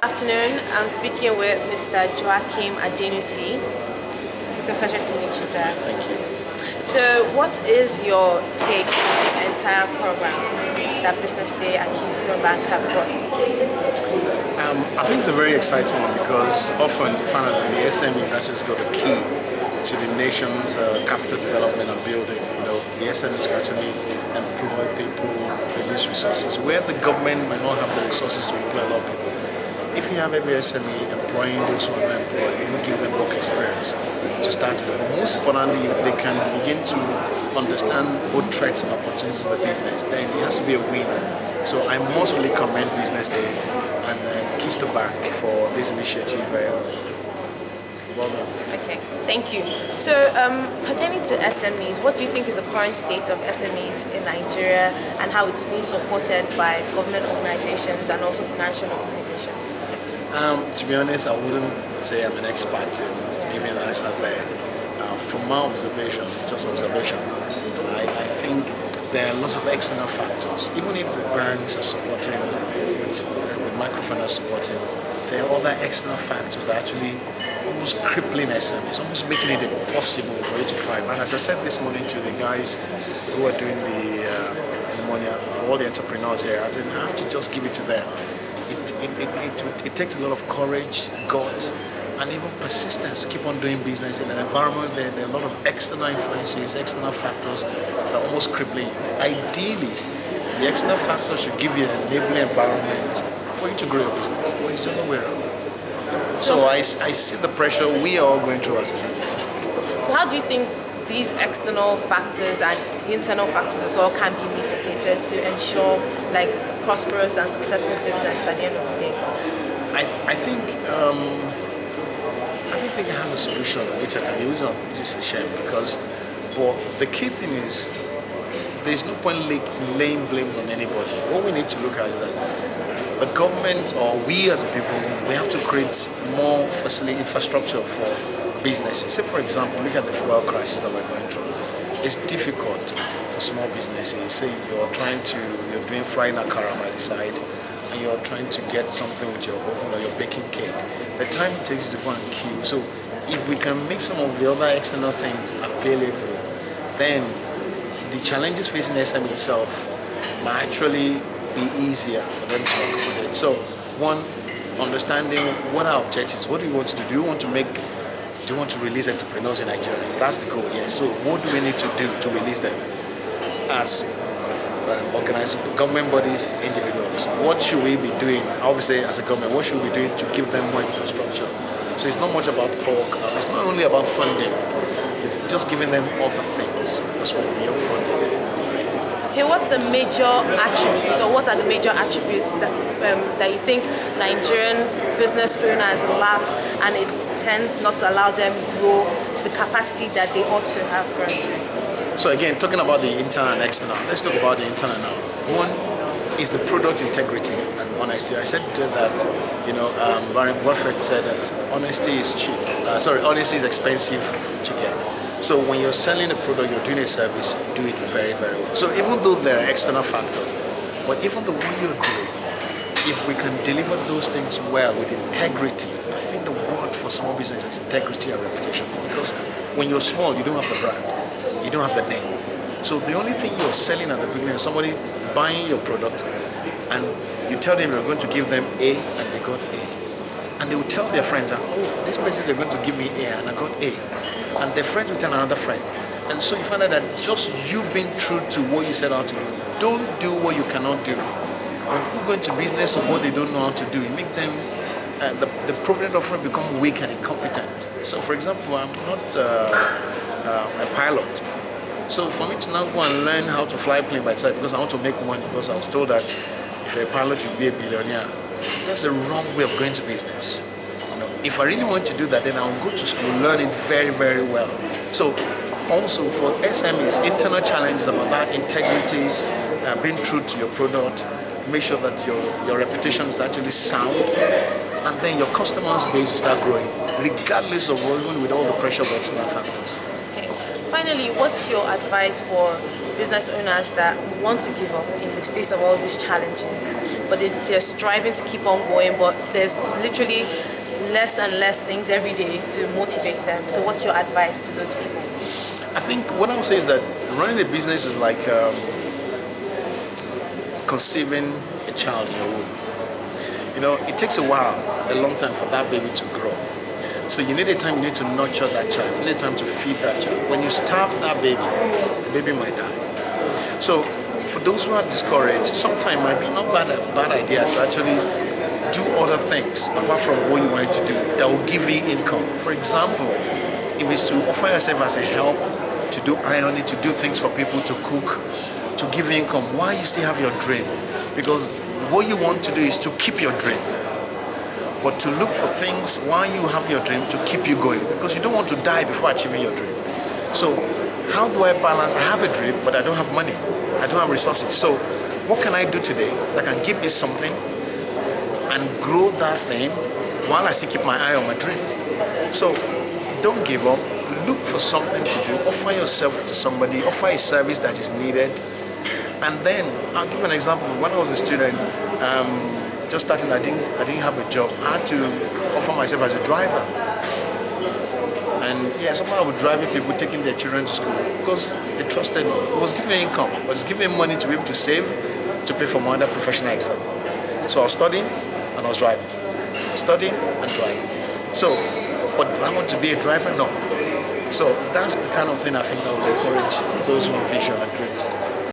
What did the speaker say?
Afternoon, I'm speaking with Mr. Joachim Adenusi. It's a pleasure to meet you, sir. Thank you. So, what is your take on this entire program that Businessday at Keystone Bank have brought? I think it's a very exciting one because often you find out that the SMEs actually got the key to the nation's capital development and building. The SMEs can actually employ people, release resources where the government might not have the resources to employ a lot of people. If you have every SME employing those who are not employed, you will give them work experience to start with. But most importantly, if they can begin to understand both threats and opportunities of the business, then it has to be a win. So I most really commend Businessday and Keystone Bank for this initiative. Well done. Okay, thank you. So, pertaining to SMEs, what do you think is the current state of SMEs in Nigeria and how it's being supported by government organizations and also financial organizations? To be honest, I wouldn't say I'm an expert in giving an answer there. From my observation, I think there are lots of external factors. Even if the banks are supporting, with microfinance supporting, there are other external factors that are actually almost crippling SMEs, almost making it impossible for you to thrive. And as I said this morning to the guys who are doing the money for all the entrepreneurs here, I said, I have to just give it to them. It takes a lot of courage, gut, and even persistence to keep on doing business in an environment where there are a lot of external influences, external factors that are almost crippling you. Ideally, the external factors should give you an enabling environment for you to grow your business, but it's the other way around. So I see the pressure we are all going through as SMEs. So how do you think these external factors and internal factors as well can be mitigated to ensure prosperous and successful business at the end of the day? I think they have a solution which I can use on just a shame but the key thing is there's no point laying blame on anybody. What we need to look at is that the government or we as a people, we have to create more facility infrastructure for businesses. Say for example, look at the fuel crisis that we're going through. It's difficult for small businesses. Say you're doing frying akara by the side and you're trying to get something with your oven or your baking cake. The time it takes to go and queue. So if we can make some of the other external things available, then the challenges facing SME itself might actually be easier for them to accommodate. So one, understanding what our objectives, what do we want to do? Do you want to release entrepreneurs in Nigeria? That's the goal, yes. So what do we need to do to release them as organized government bodies, individuals? What should we be doing, obviously as a government, what should we be doing to give them more infrastructure? So it's not much about talk, it's not only about funding, it's just giving them other things. That's what we are funding. Okay, what's the major attributes, or what are the major attributes that you think Nigerian business owners lack and it tends not to allow them grow to the capacity that they ought to have grown to? So again, talking about the internal and external, let's talk about the internal now. One is the product integrity and honesty. I said that, Warren Buffett said that honesty is cheap. Honesty is expensive to get. So when you're selling a product, you're doing a service, do it very, very well. So even though there are external factors, but even the one you're doing, if we can deliver those things well with integrity, I think the word for small business is integrity and reputation. Because when you're small, you don't have the brand. You don't have the name. So the only thing you're selling at the beginning is somebody buying your product and you tell them you're going to give them A and they got A. And they will tell their friends that, this person they're going to give me A and I got A. And their friends will tell another friend. And so you find out that just you being true to what you set out to do. Don't do what you cannot do. When people go into business of what they don't know how to do, it makes them, the prominent offering become weak and incompetent. So for example, I'm not a pilot. So for me to now go and learn how to fly a plane by itself because I want to make money, because I was told that if you're a pilot you'll be a billionaire, that's the wrong way of going to business. If I really want to do that, then I'll go to school, learn it very, very well. So also for SMEs, internal challenges about that integrity, being true to your product, make sure that your reputation is actually sound, and then your customers base will start growing, regardless of even with all the pressure of external factors. Okay. Finally, what's your advice for business owners that want to give up in the face of all these challenges, but they're striving to keep on going, but there's literally less and less things every day to motivate them. So what's your advice to those people? I think what I would say is that running a business is like conceiving a child in your womb. You know, it takes a while, a long time for that baby to grow. So you need a time, you need to nurture that child, you need a time to feed that child. When you starve that baby, the baby might die. So for those who are discouraged, sometimes it might be not a bad idea to actually do other things apart from what you want to do that will give you income. For example, if it's to offer yourself as a help, to do ironing, to do things for people, to cook, to give you income, why you still have your dream? Because what you want to do is to keep your dream. But to look for things while you have your dream to keep you going, because you don't want to die before achieving your dream. So how do I balance? I have a dream, but I don't have money. I don't have resources. So what can I do today that can give me something and grow that thing while I still keep my eye on my dream? So don't give up. Look for something to do. Offer yourself to somebody. Offer a service that is needed. And then I'll give an example. When I was a student, just starting, I didn't have a job. I had to offer myself as a driver. And yeah, somehow I would drive people, taking their children to school because they trusted me. It was giving me income. It was giving me money to be able to save, to pay for my other professional exam. So I was studying and I was driving. Studying and driving. So, but do I want to be a driver? No. So that's the kind of thing I think I would encourage those who have vision and dreams.